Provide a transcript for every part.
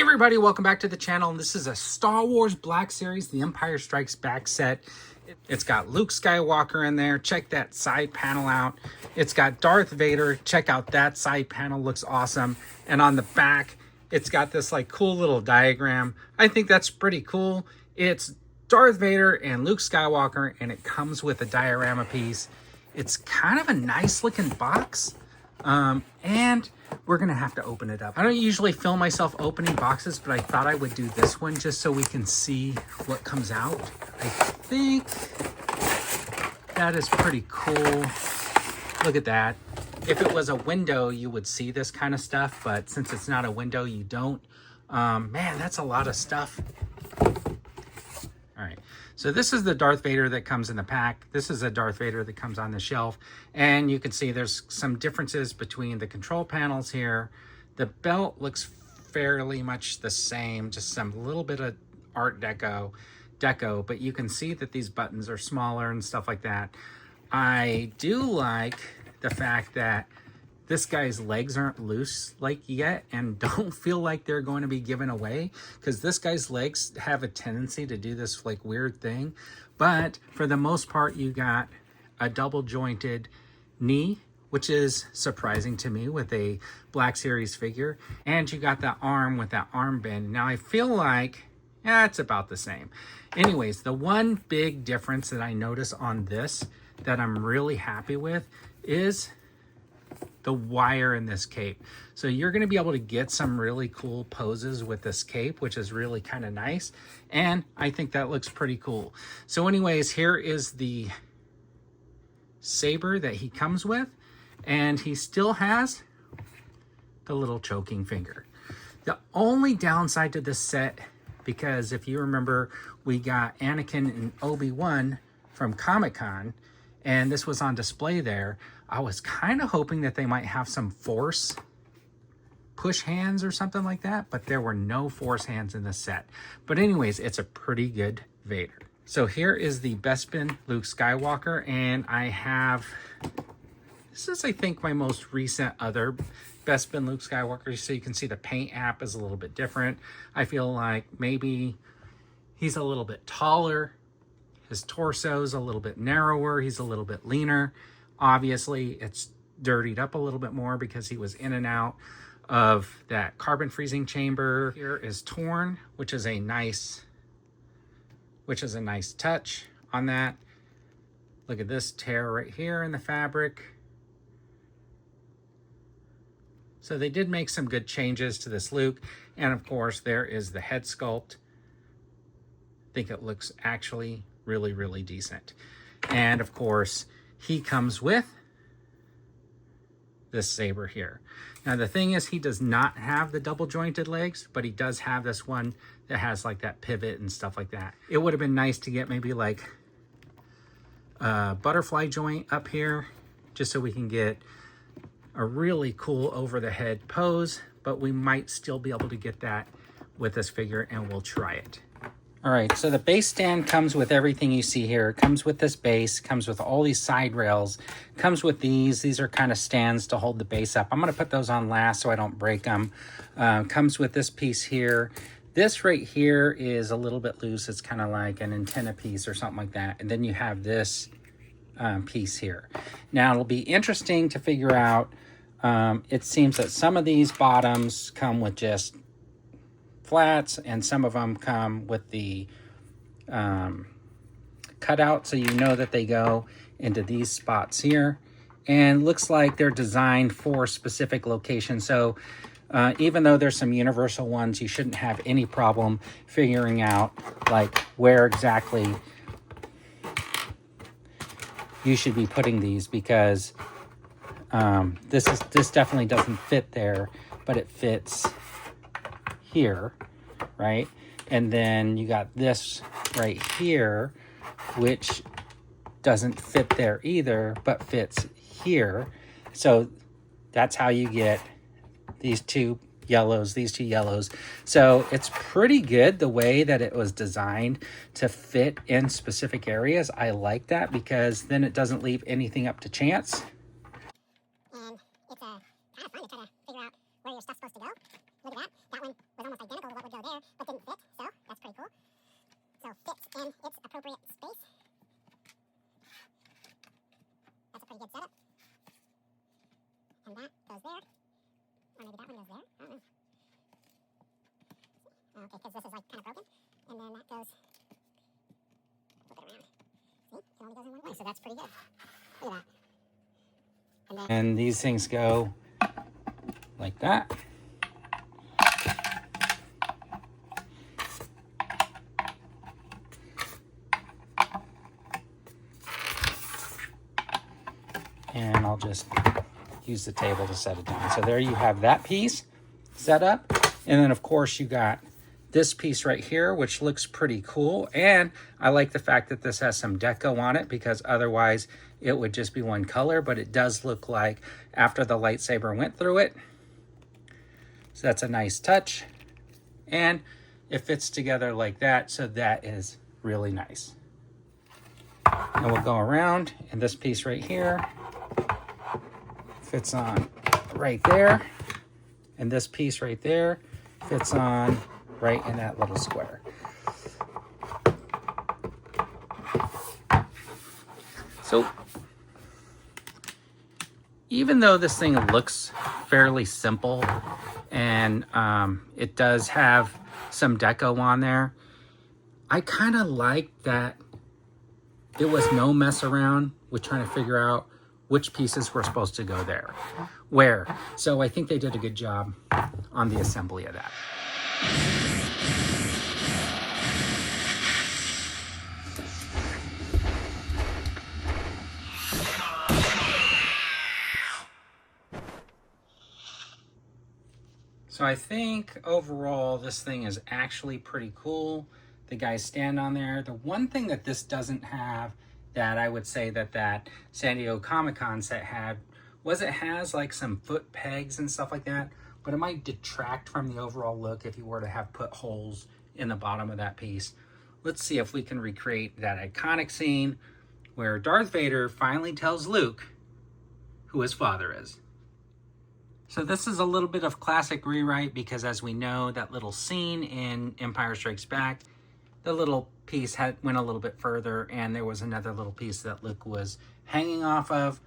everybody, welcome back to the channel. And this is a Star Wars Black Series, The Empire Strikes Back set. It's got Luke Skywalker in there. Check that side panel out. It's got Darth Vader. Check out that side panel, looks awesome. And on the back, it's got this like cool little diagram. I think that's pretty cool. It's Darth Vader and Luke Skywalker, and it comes with a diorama piece. It's kind of a nice looking box. And we're gonna have to open it up. I don't usually film myself opening boxes, but I thought I would do this one just so we can see what comes out. I think that is pretty cool. Look at that. If it was a window, you would see this kind of stuff, but since it's not a window, you don't. Man, that's a lot of stuff. All right, so this is the Darth Vader that comes in the pack. This is a Darth Vader that comes on the shelf. And you can see there's some differences between the control panels here. The belt looks fairly much the same, just some little bit of Art Deco, but you can see that these buttons are smaller and stuff like that. I do like the fact that this guy's legs aren't loose like yet and don't feel like they're going to be given away, because this guy's legs have a tendency to do this like weird thing. But for the most part, you got a double jointed knee, which is surprising to me with a Black Series figure. And you got that arm with that armband. Now I feel like, yeah, it's about the same. Anyways, the one big difference that I notice on this that I'm really happy with is the wire in this cape. So you're going to be able to get some really cool poses with this cape, which is really kind of nice. And I think that looks pretty cool. So anyways, here is the saber that he comes with. And he still has the little choking finger. The only downside to this set, because if you remember, we got Anakin and Obi-Wan from Comic-Con, and this was on display there. I was kind of hoping that they might have some Force push hands or something like that, but there were no Force hands in this set. But anyways, it's a pretty good Vader. So here is the Bespin Luke Skywalker, and I have, this is I think my most recent other Bespin Luke Skywalker. So you can see the paint app is a little bit different. I feel like maybe he's a little bit taller. His torso is a little bit narrower. He's a little bit leaner. Obviously, it's dirtied up a little bit more because he was in and out of that carbon freezing chamber. Here is torn, which is a nice touch on that. Look at this tear right here in the fabric. So they did make some good changes to this Luke. And of course, there is the head sculpt. I think it looks actually really, really decent. And of course, he comes with this saber here. Now the thing is, he does not have the double jointed legs, but he does have this one that has like that pivot and stuff like that. It would have been nice to get maybe like a butterfly joint up here, just so we can get a really cool over the head pose, but we might still be able to get that with this figure, and we'll try it. All right, so the base stand comes with everything you see here. It comes with this base, comes with all these side rails, comes with these. These are kind of stands to hold the base up. I'm gonna put those on last so I don't break them. Comes with this piece here. This right here is a little bit loose. It's kind of like an antenna piece or something like that. And then you have this piece here. Now it'll be interesting to figure out, it seems that some of these bottoms come with just flats, and some of them come with the cutout, so you know that they go into these spots here. And looks like they're designed for specific locations. So even though there's some universal ones, you shouldn't have any problem figuring out like where exactly you should be putting these, because this definitely doesn't fit there, but it fits here, right? And then you got this right here, which doesn't fit there either, but fits here. So that's how you get these two yellows. So it's pretty good the way that it was designed to fit in specific areas. I like that, because then it doesn't leave anything up to chance. And it's kind of fun to try to figure out where your stuff's supposed to go. Look at that. That one was almost identical to what Okay, because this is like kind of broken, and then that goes, flip it around. See, it only goes in one way, so that's pretty good. Look at that. And these things go like that. And I'll just use the table to set it down. So there you have that piece set up. And then of course you got this piece right here, which looks pretty cool. And I like the fact that this has some deco on it, because otherwise it would just be one color, but it does look like after the lightsaber went through it. So that's a nice touch. And it fits together like that. So that is really nice. And we'll go around, and this piece right here fits on right there. And this piece right there fits on right in that little square. So even though this thing looks fairly simple, and it does have some deco on there, I kind of like that it was no mess around with trying to figure out which pieces were supposed to go there, where. So I think they did a good job on the assembly of that. So I think overall this thing is actually pretty cool. The guys stand on there. The one thing that this doesn't have that I would say that San Diego Comic-Con set had was it has like some foot pegs and stuff like that, but it might detract from the overall look if you were to have put holes in the bottom of that piece. Let's see if we can recreate that iconic scene where Darth Vader finally tells Luke who his father is. So this is a little bit of classic rewrite, because as we know, that little scene in Empire Strikes Back, the little piece went a little bit further, and there was another little piece that Luke was hanging off of.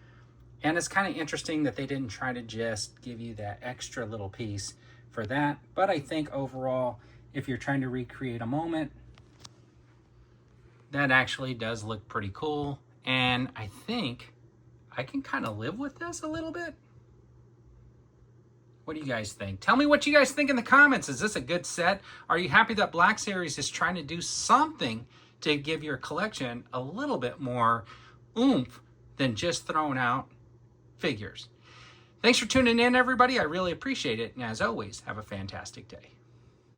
And it's kind of interesting that they didn't try to just give you that extra little piece for that. But I think overall, if you're trying to recreate a moment, that actually does look pretty cool. And I think I can kind of live with this a little bit. What do you guys think? Tell me what you guys think in the comments. Is this a good set? Are you happy that Black Series is trying to do something to give your collection a little bit more oomph than just throwing out figures? Thanks for tuning in, everybody. I really appreciate it. And as always, have a fantastic day.